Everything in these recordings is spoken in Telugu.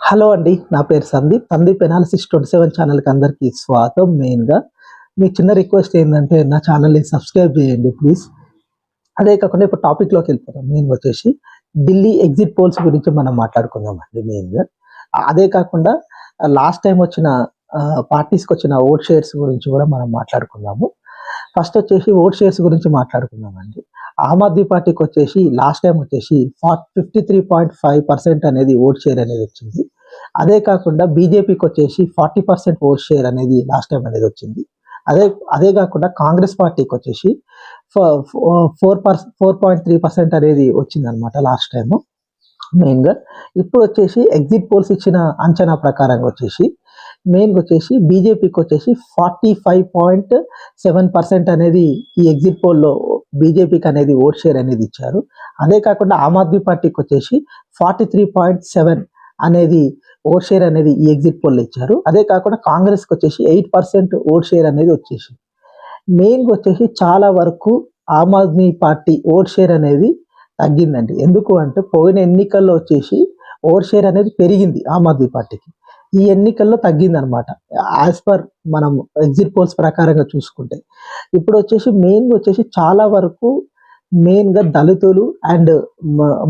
హలో అండి. నా పేరు సందీప్. సందీప్ ఎనాలిసిస్ 27 ఛానల్‌కి అందరికీ స్వాగతం. మెయిన్‌గా మీ చిన్న రిక్వెస్ట్ ఏందంటే నా ఛానల్‌ని సబ్స్క్రైబ్ చేయండి ప్లీజ్. అదే కాకుండా ఇప్పుడు టాపిక్‌లోకి వెళ్ళిపోదాం. మెయిన్‌గా వచ్చేసి ఢిల్లీ ఎగ్జిట్ పోల్స్ గురించి మనం మాట్లాడుకుందామండి మెయిన్‌గా. అదే కాకుండా లాస్ట్ టైమ్ వచ్చిన పార్టీస్‌కొచ్చిన ఓట్ షేర్స్ గురించి కూడా మనం మాట్లాడుకుందాము. ఫస్ట్ వచ్చేసి ఓట్ షేర్స్ గురించి మాట్లాడుకుందామండి. ఆమ్ ఆద్మీ పార్టీకొచ్చేసి లాస్ట్ టైమ్ వచ్చేసి 53.5% అనేది ఓట్ షేర్ అనేది వచ్చింది. అదే కాకుండా బీజేపీకొచ్చేసి 40% ఓట్ షేర్ అనేది లాస్ట్ టైమ్ అనేది వచ్చింది. అదే అదే కాకుండా కాంగ్రెస్ పార్టీకొచ్చేసి ఫ ఫో 4.3% అనేది వచ్చిందనమాట లాస్ట్ టైము మెయిన్‌గా. ఇప్పుడొచ్చేసి ఎగ్జిట్ పోల్స్ ఇచ్చిన అంచనా ప్రకారంగా వచ్చేసి మెయిన్‌గా వచ్చేసి బీజేపీకొచ్చేసి 45.7% అనేది ఈ ఎగ్జిట్ పోల్‌లో బీజేపీకి అనేది ఓట్ షేర్ అనేది ఇచ్చారు. అదే కాకుండా ఆమ్ ఆద్మీ పార్టీకొచ్చేసి 43.7 అనేది ఓట్ షేర్ అనేది ఈ ఎగ్జిట్ పోల్‌లో ఇచ్చారు. అదే కాకుండా కాంగ్రెస్‌కొచ్చేసి 8% ఓట్ షేర్ అనేది వచ్చేసింది. మెయిన్‌గా వచ్చేసి చాలా వరకు Aam Aadmi party vote share అనేది తగ్గిందండి. ఎందుకు అంటే పోయిన ఎన్నికల్లో వచ్చేసి ఓట్ షేర్ అనేది పెరిగింది ఆమ్ ఆద్మీ పార్టీకి. ఈ ఎన్నికల్లో తగ్గిందనమాట. యాస్ పర్ మనం ఎగ్జిట్ పోల్స్ ప్రకారంగా చూసుకుంటే. ఇప్పుడొచ్చేసి మెయిన్‌గా వచ్చేసి చాలా వరకు మెయిన్‌గా దళితులు అండ్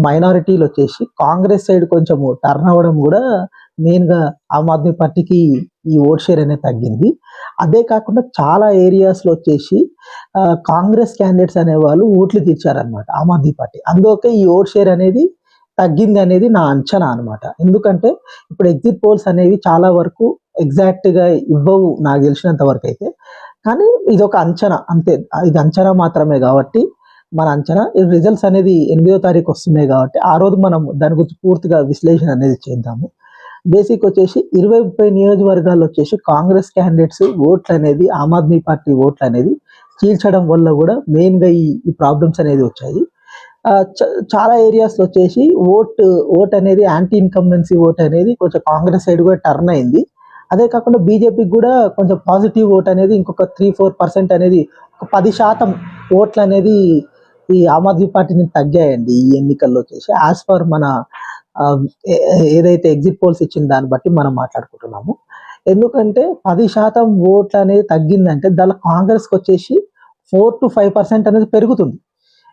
మైనారిటీలొచ్చేసి కాంగ్రెస్ సైడ్ కొంచెము టర్న్ అవ్వడం గూడా మెయిన్‌గా ఆమ్ ఆద్మీ పార్టీకి ఈ ఓట్ షేర్ అనేది తగ్గింది. అదే కాకుండా చాలా ఏరియాస్‌లో వచ్చేసి కాంగ్రెస్ క్యాండిడేట్స్ అనేవాళ్ళు ఓట్లు తెచ్చారనమాట ఆమ్ ఆద్మీ పార్టీ. అందుకే ఈ ఓట్ షేర్ అనేది తగ్గిందనేది నా అంచనా అనమాట. ఎందుకంటే ఇప్పుడు ఎగ్జిట్ పోల్స్ అనేవి చాలా వరకు ఎగ్జాక్ట్‌గా ఇవ్వవు నాకు తెలిసినంత వరకైతే. కానీ ఇదొక అంచనా అంతే. ఇది అంచనా మాత్రమే గాబట్టి మన అంచనా. ఈ రిజల్ట్స్ అనేది 8వ తారీఖు వస్తున్నాయి గాబట్టి, ఆ రోజు మనం దాని గురించి పూర్తిగా విశ్లేషణ అనేది చేద్దాము. బేసిక్ వచ్చేసి 20, 30 నియోజకవర్గాల్లో వచ్చేసి కాంగ్రెస్ క్యాండిడేట్స్ ఓట్లనేది ఆమ్ ఆద్మీ పార్టీ ఓట్లనేది చీల్చడం వల్ల గూడా మెయిన్‌గా ఈ ప్రాబ్లమ్స్ అనేది వచ్చాయి. చాలా ఏరియాస్‌లో వచ్చేసి ఓట్ అనేది యాంటీ ఇన్కంబెన్సీ ఓట్ అనేది కొంచెం కాంగ్రెస్ సైడ్ కూడా టర్న్ అయింది. అదే కాకుండా బీజేపీకి కూడా కొంచెం పాజిటివ్ ఓట్ అనేది ఇంకొక 3, 4% అనేది ఒక 10% ఓట్లనేది ఈ ఆమ్ ఆద్మీ పార్టీ నుంచి తగ్గాయండి ఈ ఎన్నికల్లో వచ్చేసి. యాస్ పర్ మన ఆహ్, ఏ ఏదైతే ఎగ్జిట్ పోల్స్ ఇచ్చిన దాన్ని బట్టి మనం మాట్లాడుకుంటున్నాము. ఎందుకంటే 10% ఓట్లనేది తగ్గిందంటే దాంట్లో కాంగ్రెస్‌కొచ్చేసి 4-5% అనేది పెరుగుతుంది.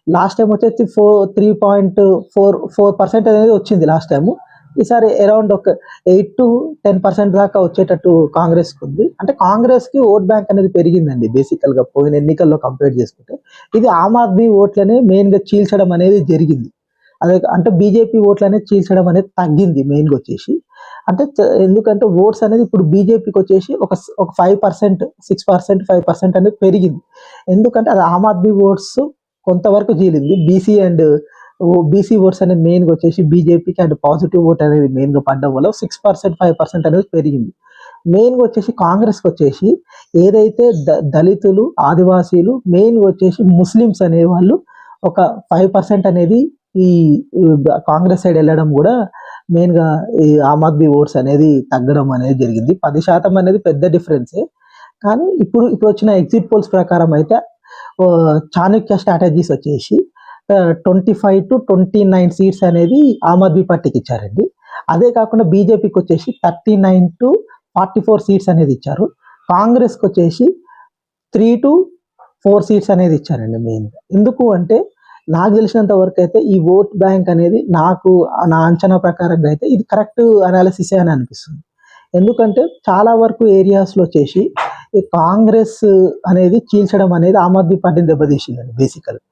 లాస్ట్ టైమ్ వచ్చేసి 3.44% అనేది వచ్చింది లాస్ట్ టైము. ఈసారి అరౌండ్ ఒక 8-10% దాకా వచ్చేటట్టు కాంగ్రెస్‌కి ఉంది. అంటే కాంగ్రెస్‌కి ఓట్ బ్యాంక్ అనేది పెరిగిందండి బేసికల్‌గా పోయిన ఎన్నికల్లో కంపేర్ చేసుకుంటే. ఇది ఆమ్ ఆద్మీ ఓట్లని మెయిన్‌గా చీల్చడం అనేది జరిగింది. అదే అంటే బీజేపీ ఓట్లనేది చీల్చడం అనేది తగ్గింది మెయిన్‌గా వచ్చేసి. అంటే ఎందుకంటే ఓట్స్ అనేది ఇప్పుడు బీజేపీకి వచ్చేసి ఒక 5%, 6%, 5% అనేది పెరిగింది. ఎందుకంటే అది ఆమ్ ఆద్మీ ఓట్స్ కొంతవరకు చీలింది. బీసీ ఓట్స్ అనేది మెయిన్‌గా వచ్చేసి బీజేపీకి అండ్ పాజిటివ్ ఓట్ అనేది మెయిన్‌గా పడడం వల్ల 6%, 5% అనేది పెరిగింది. మెయిన్‌గా వచ్చేసి కాంగ్రెస్‌కొచ్చేసి ఏదైతే దళితులు, ఆదివాసీలు మెయిన్‌గా వచ్చేసి ముస్లిమ్స్ అనేవాళ్ళు ఒక 5% అనేది ఈ ఈ కాంగ్రెస్ సైడ్ ఎళ్ళడం గూడా మెయిన్‌గా ఈ ఆమ్ ఆద్మీ ఓట్స్ అనేది తగ్గడం అనేది జరిగింది. 10% అనేది పెద్ద డిఫరెన్సే. కానీ ఇప్పుడొచ్చిన ఎగ్జిట్ పోల్స్ ప్రకారం అయితే చాణక్య స్ట్రాటజీస్ వచ్చేసి 25-29 సీట్స్ అనేది ఆమ్ ఆద్మీ పార్టీకి ఇచ్చారండి. అదే కాకుండా బీజేపీకి వచ్చేసి 39-44 సీట్స్ అనేది ఇచ్చారు. కాంగ్రెస్‌కి వచ్చేసి 3-4 సీట్స్ అనేది ఇచ్చారండి మెయిన్‌గా. ఎందుకు అంటే నాకు తెలిసినంత వరకైతే ఈ ఓట్ బ్యాంక్ అనేది నా అంచనా ప్రకారంగా అయితే ఇది కరెక్ట్ అనాలిసిసే అని అనిపిస్తుంది. ఎందుకంటే చాలా వరకు ఏరియాస్‌లో వచ్చేసి ఈ కాంగ్రెస్ అనేది చీల్చడం అనేది ఆమ్ ఆద్మీ పార్టీని దెబ్బతీసిందండి బేసికల్‌గా.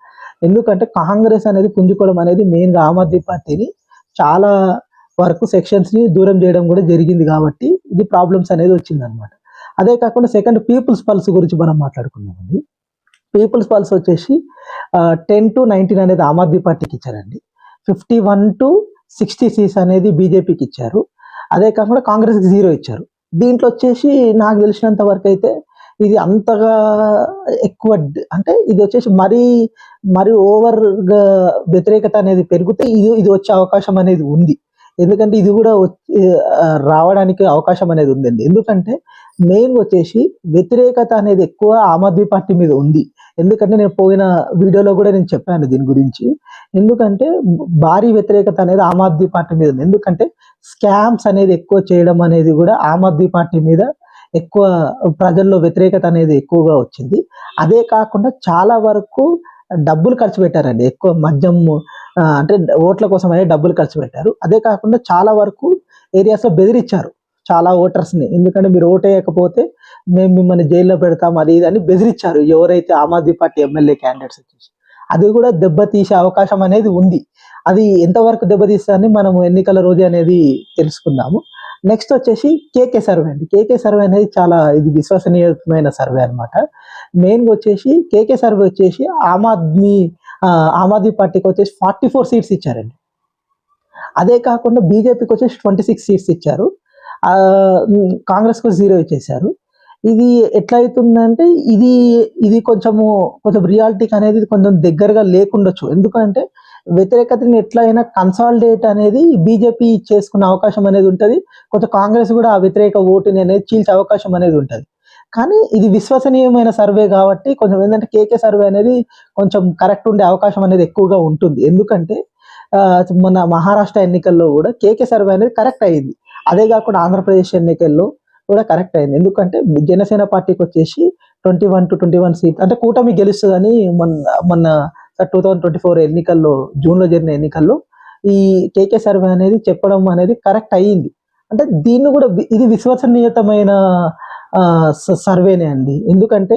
ఎందుకంటే కాంగ్రెస్ అనేది పుంజుకోవడం అనేది మెయిన్‌గా ఆమ్ ఆద్మీ పార్టీని చాలా వరకు సెక్షన్స్‌ని దూరం చేయడం కూడా జరిగింది కాబట్టి ఇది ప్రాబ్లమ్స్ అనేది వచ్చిందనమాట. అదే కాకుండా సెకండ్ పీపుల్స్ పల్స్ గురించి మనం మాట్లాడుకుందామండి. పీపుల్స్ పల్స్ వచ్చేసి 10-19 అనేది ఆమ్ ఆద్మీ పార్టీకి ఇచ్చారండి. 51-60 సీట్స్ అనేది బీజేపీకి ఇచ్చారు. అదే కాకుండా కాంగ్రెస్‌కి 0 ఇచ్చారు. దీంట్లో వచ్చేసి నాకు తెలిసినంత వరకైతే ఇది అంతగా ఎక్కువ అంటే ఇది వచ్చేసి మరీ ఓవర్‌గా వ్యతిరేకత అనేది పెరిగితే ఇది వచ్చే అవకాశం అనేది ఉంది. ఎందుకంటే ఇది కూడా రావడానికి అవకాశం అనేది ఉందండి. ఎందుకంటే మెయిన్‌గా వచ్చేసి వ్యతిరేకత అనేది ఎక్కువ ఆమ్ ఆద్మీ పార్టీ మీద ఉంది. ఎందుకంటే నేను పోయిన వీడియోలో కూడా నేను చెప్పాను దీని గురించి. ఎందుకంటే భారీ వ్యతిరేకత అనేది ఆమ్ ఆద్మీ పార్టీ మీద ఉంది. ఎందుకంటే స్కామ్స్ అనేది ఎక్కువ చేయడం అనేది కూడా ఆమ్ ఆద్మీ పార్టీ మీద ఎక్కువ ప్రజల్లో వ్యతిరేకత అనేది ఎక్కువగా వచ్చింది. అదే కాకుండా చాలా వరకు డబ్బులు ఖర్చు పెట్టారండి. ఎక్కువ మద్యం అంటే ఓట్ల కోసం అనేది డబ్బులు ఖర్చు పెట్టారు. అదే కాకుండా చాలా వరకు ఏరియాస్‌లో బెదిరించారు చాలా ఓటర్స్‌ని. ఎందుకంటే మీరు ఓటేయకపోతే మేము మిమ్మల్ని జైల్లో పెడతాం అది ఇది అని బెదిరించారు. ఎవరైతే Aam Aadmi party MLA candidates వచ్చేసి. అది కూడా దెబ్బతీసే అవకాశం అనేది ఉంది. అది ఎంతవరకు దెబ్బతీస్తదని మనము ఎన్నికల రోజే అనేది తెలుసుకుందాము. నెక్స్ట్ వచ్చేసి కేకే సర్వే అండి. కేకే సర్వే అనేది చాలా ఇది విశ్వసనీయమైన సర్వే అనమాట. మెయిన్‌గా వచ్చేసి కేకే సర్వే వచ్చేసి ఆమ్ ఆద్మీ పార్టీకి వచ్చేసి 44 సీట్స్ ఇచ్చారండి. అదే కాకుండా బీజేపీకి వచ్చేసి 26 సీట్స్ ఇచ్చారు. కాంగ్రెస్‌కు 0 ఇచ్చేశారు. ఇది ఎట్లా అవుతుందంటే ఇది కొంచెం రియాలిటీకి అనేది కొంచెం దగ్గరగా లేకుండొచ్చు. ఎందుకంటే వ్యతిరేకతని ఎట్లైనా కన్సాలిడేట్ అనేది బీజేపీ చేసుకునే అవకాశం అనేది ఉంటది. కొంచెం కాంగ్రెస్ కూడా ఆ వ్యతిరేక ఓటుని అనేది చీల్చే అవకాశం అనేది ఉంటది. కానీ ఇది విశ్వసనీయమైన సర్వే కాబట్టి కొంచెం ఏంటంటే కేకే సర్వే అనేది కొంచెం కరెక్ట్ ఉండే అవకాశం అనేది ఎక్కువగా ఉంటుంది. ఎందుకంటే మొన్న మహారాష్ట్ర ఎన్నికల్లో కూడా కేకే సర్వే అనేది కరెక్ట్ అయింది. అదే కాకుండా ఆంధ్రప్రదేశ్ ఎన్నికల్లో కూడా కరెక్ట్ అయింది. ఎందుకంటే జనసేన పార్టీకి వచ్చేసి 21-21 సీట్ అంటే కూటమి గెలుస్తుందని మొన్న 2024 ఎన్నికల్లో జూన్‌లో జరిగిన ఎన్నికల్లో ఈ కేకే సర్వే అనేది చెప్పడం అనేది కరెక్ట్ అయ్యింది. అంటే దీన్ని కూడా ఇది విశ్వసనీయతమైన సర్వేనే అండి. ఎందుకంటే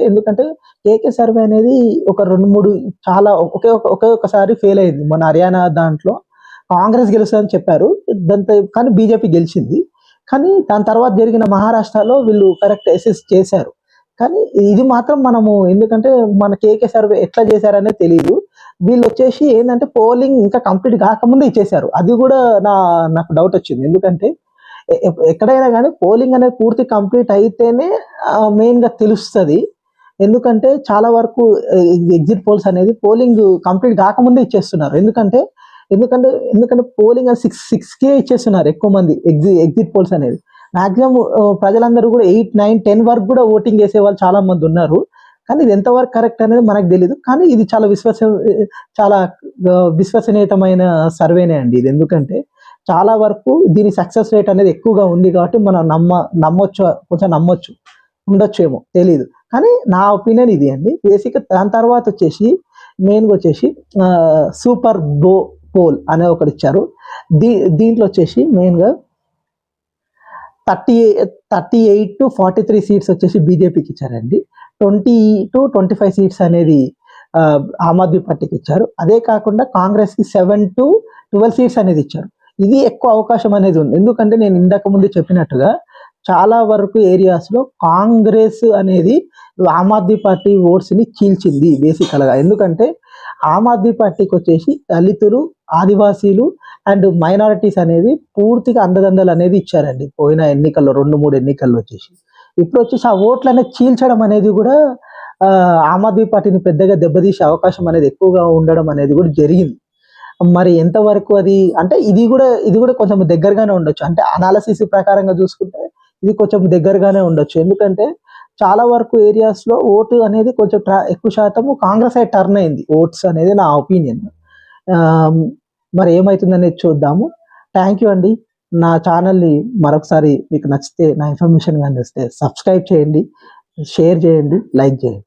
కేకే సర్వే అనేది ఒక 2, 3 చాలా ఒకే ఒక్కసారి ఫెయిల్ అయింది. మన హర్యానా దాంట్లో కాంగ్రెస్ గెలుస్తదని చెప్పారు. కానీ బీజేపీ గెలిచింది. కానీ దాని తర్వాత జరిగిన మహారాష్ట్రలో వీళ్ళు కరెక్ట్ అసెస్ చేశారు. కానీ ఇది మాత్రం మనము ఎందుకంటే మన కేకే సర్వే ఎట్లా చేశారనేది తెలీదు. వీళ్ళొచ్చేసి ఏందంటే పోలింగ్ ఇంకా కంప్లీట్ కాకముందే ఇచ్చేశారు. అది కూడా నాకు డౌట్ వచ్చింది. ఎందుకంటే ఎక్కడైనా గానీ పోలింగ్ అనేది పూర్తి కంప్లీట్ అయితేనే మెయిన్‌గా తెలుస్తది. ఎందుకంటే చాలా వరకు ఎగ్జిట్ పోల్స్ అనేది పోలింగ్ కంప్లీట్ కాకముందే ఇచ్చేస్తున్నారు. ఎందుకంటే పోలింగ్ అని 6కే ఇచ్చేస్తున్నారు ఎక్కువ మంది ఎగ్జిట్ పోల్స్ అనేది. మాక్సిమం ప్రజలందరూ కూడా 8, 9, 10 వరకు కూడా ఓటింగ్ చేసేవాళ్ళు చాలా మంది ఉన్నారు. కానీ ఇది ఎంతవరకు కరెక్ట్ అనేది మనకు తెలీదు. కానీ ఇది చాలా విశ్వసనీయతమైన సర్వేనే అండి ఇది. ఎందుకంటే చాలా వరకు దీని సక్సెస్ రేట్ అనేది ఎక్కువగా ఉంది కాబట్టి మనం నమ్మొచ్చు. ఉండొచ్చేమో తెలీదు. కానీ నా ఒపీనియన్ ఇది అండి. బేసిక్‌గా దాని తర్వాత వచ్చేసి మెయిన్‌గా వచ్చేసి సూపర్ పోల్ అనే ఒకటిచ్చారు. దీంట్లో వచ్చేసి మెయిన్‌గా 38-43 సీట్స్ వచ్చేసి బీజేపీకి ఇచ్చారండి. 20-25 సీట్స్ అనేది ఆమ్ ఆద్మీ పార్టీకి ఇచ్చారు. అదే కాకుండా కాంగ్రెస్‌కి 7-12 సీట్స్ అనేది ఇచ్చారు. ఇది ఎక్కువ అవకాశం అనేది ఉంది. ఎందుకంటే నేను ఇందాక ముందు చెప్పినట్టుగా చాలా వరకు ఏరియాస్‌లో కాంగ్రెస్ అనేది ఆమ్ ఆద్మీ పార్టీ ఓట్స్‌ని చీల్చింది బేసికల్‌గా. ఎందుకంటే ఆమ్ ఆద్మీ పార్టీకి వచ్చేసి దళితులు, ఆదివాసీలు అండ్ మైనారిటీస్ అనేది పూర్తిగా అండదండలు అనేది ఇచ్చారండి. పోయిన ఎన్నికల్లో 2, 3 ఎన్నికల్లో వచ్చేసి. ఇప్పుడు వచ్చేసి ఆ ఓట్లనేది చీల్చడం అనేది కూడా ఆమ్ ఆద్మీ పార్టీని పెద్దగా దెబ్బతీసే అవకాశం అనేది ఎక్కువగా ఉండడం అనేది కూడా జరిగింది. మరి ఎంతవరకు అది అంటే ఇది కూడా కొంచెం దగ్గరగానే ఉండొచ్చు. అంటే అనాలిసిస్ ప్రకారంగా చూసుకుంటే ఇది కొంచెం దగ్గరగానే ఉండొచ్చు. ఎందుకంటే చాలా వరకు ఏరియాస్‌లో ఓటు అనేది కొంచెం ఎక్కువ శాతము కాంగ్రెస్ సైడ్ టర్న్ అయింది. ఓట్స్ అనేది నా ఒపీనియన్. మరి ఏమైతుందనేది చూద్దాము. థ్యాంక్ యూ అండి. నా ఛానల్‌ని మరొకసారి మీకు నచ్చితే నా ఇన్ఫర్మేషన్ గాని నచ్చితే సబ్స్క్రైబ్ చేయండి, షేర్ చేయండి, లైక్ చేయండి.